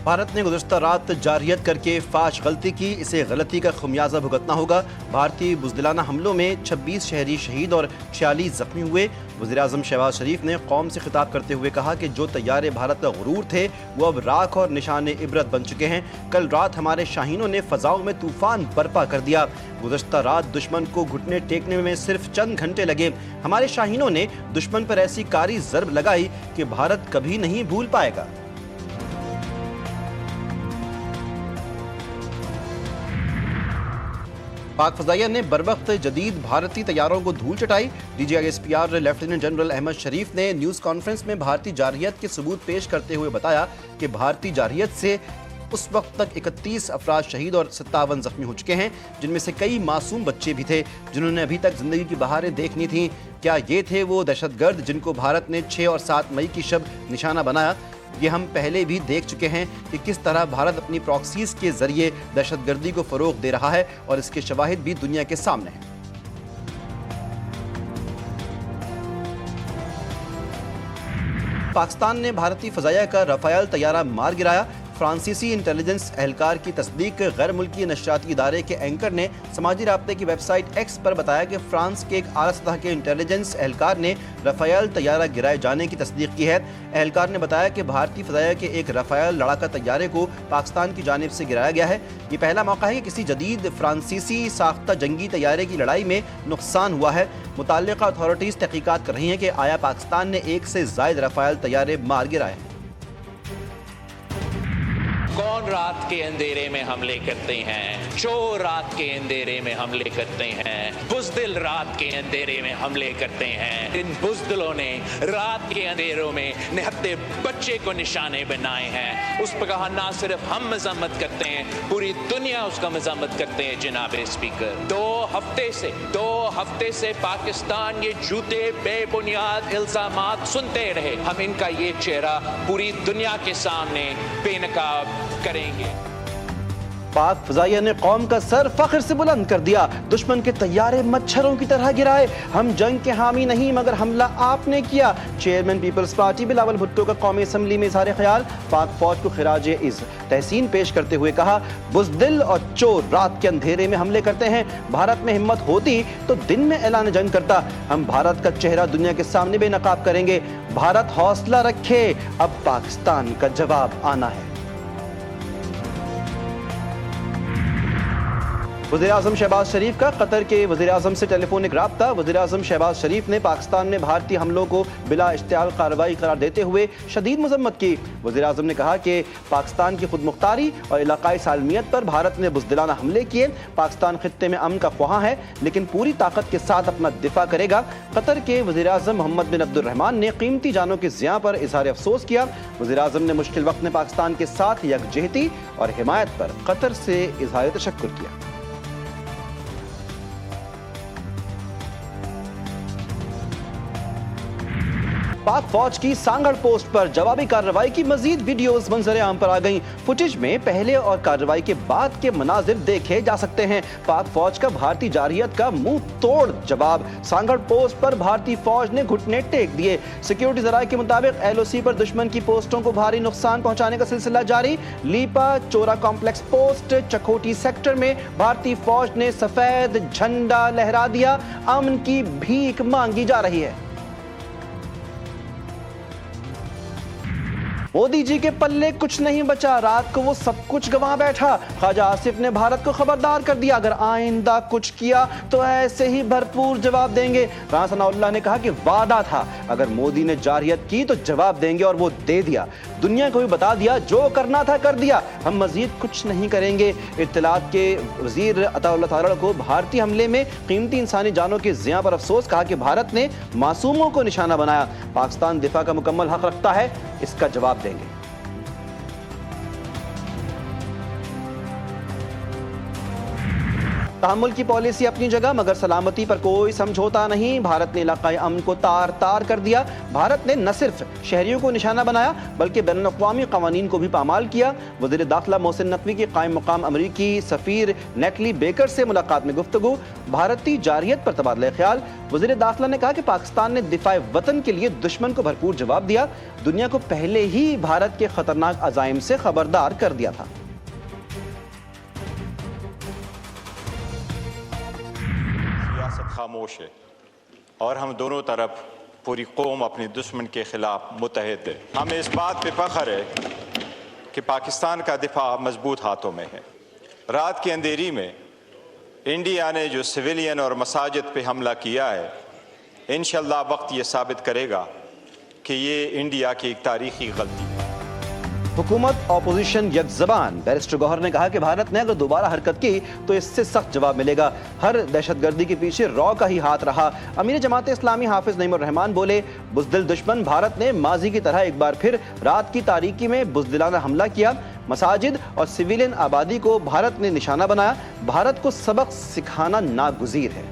भारत ने गुज़श्ता रात जारहियत करके फाश गलती की, इसे गलती का खमियाजा भुगतना होगा। भारतीय बुज़दिलाना हमलों में 26 शहरी शहीद और 46 ज़ख्मी हुए। वज़ीर-ए-आज़म शहबाज शरीफ ने कौम से खिताब करते हुए कहा कि जो तैयारे भारत का गुरूर थे वो अब राख और निशान इबरत बन चुके हैं। कल रात हमारे शाहीनों ने फ़ज़ाओं में तूफ़ान बर्पा कर दिया। गुज़श्ता रात दुश्मन को घुटने टेकने में सिर्फ चंद घंटे लगे। हमारे शाहीनों ने दुश्मन पर ऐसी कारी ज़रब लगाई कि भारत कभी नहीं भूल पाएगा। पाक फ़ज़ाइया ने बरवक्त जदीद भारतीय तैयारों को धूल चटाई। DGISPR लेफ्टिनेंट जनरल अहमद शरीफ ने न्यूज़ कॉन्फ्रेंस में भारतीय जारहियत के सबूत पेश करते हुए बताया कि भारतीय जारहियत से उस वक्त तक 31 अफराद शहीद और 57 ज़ख्मी हो चुके हैं, जिनमें से कई मासूम बच्चे भी थे जिन्होंने अभी तक ज़िंदगी की बहारें देखनी थीं। क्या ये थे वो दहशतगर्द जिनको भारत ने 6 और 7 मई की शब निशाना बनाया? ये हम पहले भी देख चुके हैं कि किस तरह भारत अपनी प्रॉक्सीज़ के ज़रिए दहशतगर्दी को फ़रोग़ दे रहा है और इसके शवाहिद भी दुनिया के सामने हैं। पाकिस्तान ने भारतीय फ़ज़ाइया का रफ़ायल तैयारा मार गिराया। फ्रांसीसी इंटेलिजेंस एहलकार की तस्दीक गैर मुल्की नशरियाती इदारे के एंकर ने समाजी राब्ते की वेबसाइट एक्स पर बताया कि फ्रांस के एक आला सतह के इंटेलिजेंस एहलकार ने रफ़ायल तैयारा गिराए जाने की तस्दीक की है। एहलकार ने बताया कि भारतीय फ़ज़ाइया के एक रफ़ायल लड़ाका तैयारे को पाकिस्तान की जानिब से गिराया गया है। ये पहला मौका है कि किसी जदीद फ्रांसीसी साख्ता जंगी तैयारे की लड़ाई में नुकसान हुआ है। मुतल्लिका अथॉरिटीज़ तहकीकात कर रही हैं कि आया पाकिस्तान ने 1 से ज़ायद रफ़ायल तैयारे मार गिराए हैं। कौन रात के अंधेरे में हमले करते हैं, चोर रात के अंधेरे में हमले करते हैं, बुज़दिल रात के अंधेरे में हमले करते हैं। इन बुज़दिलों ने रात के अंधेरों में निहत्ते बच्चे को निशाने बनाए हैं। उस पर कहा ना सिर्फ हम मज़म्मत करते हैं, पूरी दुनिया उसका मज़म्मत करते हैं। जनाब स्पीकर, 2 हफ्ते से पाकिस्तान ये झूठे बेबुनियाद इल्ज़ामात सुनते रहे। हम इनका ये चेहरा पूरी दुनिया के सामने बेनकाब करेंगे। पाक फ़ज़ाइया ने कौम का सर फ़ख्र से बुलंद कर दिया। दुश्मन के तैयारे मच्छरों की तरह गिराए। हम जंग के हामी नहीं मगर हमला आपने किया। चेयरमैन पीपल्स पार्टी बिलावल भुट्टो का कौमी असम्बली में इज़हार ख्याल। पाक फौज को खिराज इज़्ज़ तहसीन पेश करते हुए कहा, बुज़दिल और चोर रात के अंधेरे में हमले करते हैं। भारत में हिम्मत होती तो दिन में ऐलान जंग करता। हम भारत का चेहरा दुनिया के सामने बेनकाब करेंगे। भारत हौसला रखे, अब पाकिस्तान का जवाब आना है। वज़ीर-ए-आज़म शहबाज शरीफ का कतर के वज़ीर-ए-आज़म से टेलीफोनिक राब्ता। वज़ीर-ए-आज़म शहबाज शरीफ ने पाकिस्तान में भारतीय हमलों को बिला इश्तियाल कार्रवाई करार देते हुए शदीद मज़म्मत की। वज़ीर-ए-आज़म ने कहा कि पाकिस्तान की खुदमुख्तारी और इलाकाई सालमियत पर भारत ने बुज़दिलाना हमले किए। पाकिस्तान खित्ते में अमन का ख्वाह है लेकिन पूरी ताकत के साथ अपना दिफा करेगा। कतर के वज़ीर-ए-आज़म मोहम्मद बिन अब्दुर्रहमान ने कीमती जानों के ज़ियां पर इज़हार अफसोस किया। वज़ीर-ए-आज़म ने मुश्किल वक्त में पाकिस्तान के साथ यकजहती और हिमायत पर कतर से इज़हार तशक्कुर किया। पाक फौज की सांगड़ पोस्ट पर जवाबी कार्रवाई की मजीद वीडियोस मंजर आम पर आ गईं। फुटेज में पहले और कार्रवाई के बाद के मनाजिर देखे जा सकते हैं। पाक फौज का भारतीय जारहियत का मुंह तोड़ जवाब। सांगड़ पोस्ट पर भारतीय फौज ने घुटने टेक दिए। सिक्योरिटी जराये के मुताबिक LOC पर दुश्मन की पोस्टों को भारी नुकसान पहुंचाने का सिलसिला जारी। लीपा चोरा कॉम्प्लेक्स पोस्ट चकोटी सेक्टर में भारतीय फौज ने सफेद झंडा लहरा दिया। अमन की भीख मांगी जा रही है। मोदी जी के पल्ले कुछ नहीं बचा, रात को वो सब कुछ गंवा बैठा। ख्वाजा आसिफ ने भारत को खबरदार कर दिया, अगर आइंदा कुछ किया तो ऐसे ही भरपूर जवाब देंगे। राना सनाउल्लाह ने कहा कि वादा था, अगर मोदी ने जारहियत की तो जवाब देंगे और वो दे दिया। दुनिया को भी बता दिया, जो करना था कर दिया, हम मजीद कुछ नहीं करेंगे। इत्तलात के वजीर अताउल्लाह ताला को भारतीय हमले में कीमती इंसानी जानों के ज़ियां पर अफसोस। कहा कि भारत ने मासूमों को निशाना बनाया। पाकिस्तान दिफा का मुकम्मल हक रखता है, इसका जवाब देंगे। तहम्मुल की पॉलिसी अपनी जगह, मगर सलामती पर कोई समझौता नहीं। भारत ने इलाकाई अमन को तार तार कर दिया। भारत ने न सिर्फ शहरियों को निशाना बनाया बल्कि बैनुल-अक़वामी क़वानीन को भी पामाल किया। वज़ीर दाखिला मोहसिन नकवी की कायम मकाम अमरीकी सफ़ीर नेटली बेकर से मुलाकात में गुफ्तगू, भारतीय जारहियत पर तबादला ख्याल। वज़ीर दाखिला ने कहा कि पाकिस्तान ने दिफ़ाए वतन के लिए दुश्मन को भरपूर जवाब दिया, दुनिया को पहले ही भारत के खतरनाक अज़ाइम से खबरदार कर दिया था। सियासत खामोश है और हम दोनों तरफ पूरी कौम अपने दुश्मन के खिलाफ मुतहद है। हमें इस बात पे फख्र है कि पाकिस्तान का दिफा मजबूत हाथों में है। रात की अंधेरी में इंडिया ने जो सिविलियन और मसाजिद पे हमला किया है, इंशाअल्लाह वक्त ये साबित करेगा कि ये इंडिया की एक तारीखी गलती है। हुकूमत ऑपोजिशन यकज़बान। बैरिस्टर गौहर ने कहा कि भारत ने अगर दोबारा हरकत की तो इससे सख्त जवाब मिलेगा। हर दहशतगर्दी के पीछे रॉ का ही हाथ रहा। अमीर जमात इस्लामी हाफिज नईमुर रहमान बोले, बुज़दिल दुश्मन भारत ने माजी की तरह एक बार फिर रात की तारीकी में बुज़दिलाना हमला किया। मसाजिद और सिविलियन आबादी को भारत ने निशाना बनाया। भारत को सबक सिखाना नागुज़ीर है।